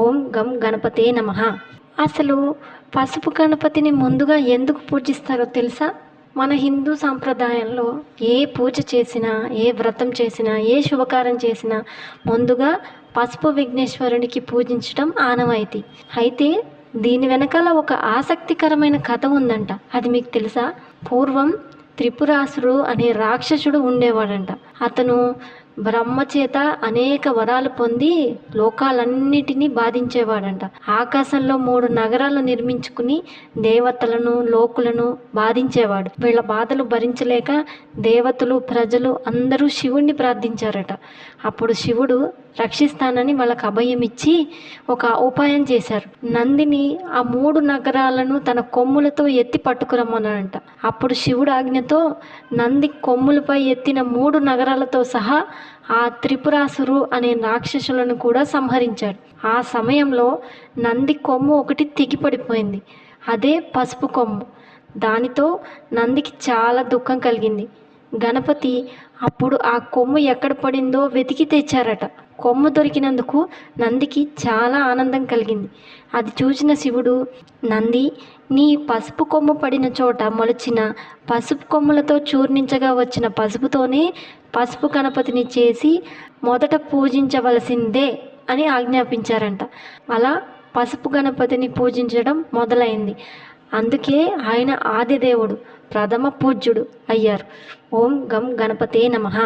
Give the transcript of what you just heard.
ఓం గం గణపతే నమః. అసలు పసుపు గణపతిని ముందుగా ఎందుకు పూజిస్తారో తెలుసా? మన హిందూ సాంప్రదాయంలో ఏ పూజ చేసినా, ఏ వ్రతం చేసినా, ఏ శుభకార్యం చేసినా ముందుగా పసుపు విఘ్నేశ్వరునికి పూజించడం ఆనవాయితీ. అయితే దీని వెనకాల ఒక ఆసక్తికరమైన కథ ఉందంట. అది మీకు తెలుసా? పూర్వం త్రిపురాసురు అనే రాక్షసుడు ఉండేవాడంట. అతను బ్రహ్మ చేత అనేక వరాలు పొంది లోకాలన్నిటినీ బాధించేవాడంట. ఆకాశంలో 3 నగరాలు నిర్మించుకుని దేవతలను, లోకులను బాధించేవాడు. వీళ్ళ బాధలు భరించలేక దేవతలు, ప్రజలు అందరూ శివుణ్ణి ప్రార్థించారట. అప్పుడు శివుడు రక్షిస్తానని వాళ్ళకు అభయం ఇచ్చి ఒక ఉపాయం చేశారు. నందిని ఆ 3 నగరాలను తన కొమ్ములతో ఎత్తి పట్టుకురమ్మన్నాడంట. అప్పుడు శివుడు ఆజ్ఞతో నంది కొమ్ములపై ఎత్తిన 3 నగరాలతో సహా ఆ త్రిపురాసురు అనే రాక్షసులను కూడా సంహరించాడు. ఆ సమయంలో నంది కొమ్ము ఒకటి తెగిపడిపోయింది. అదే పసుపు కొమ్ము. దానితో నందికి చాలా దుఃఖం కలిగింది. గణపతి అప్పుడు ఆ కొమ్ము ఎక్కడ పడిందో వెతికి తెచ్చారట. కొమ్ము దొరికినందుకు నందికి చాలా ఆనందం కలిగింది. అది చూసిన శివుడు, నంది, నీ పసుపు కొమ్ము పడిన చోట మొలిచిన పసుపు కొమ్ములతో చూర్ణించగా వచ్చిన పసుపుతోనే పసుపు గణపతిని చేసి మొదట పూజించవలసిందే అని ఆజ్ఞాపించారంట. అలా పసుపు గణపతిని పూజించడం మొదలైంది. అందుకే ఆయన ఆదిదేవుడు, ప్రథమ పూజ్యుడు అయ్యారు. ఓం గం గణపతే నమః.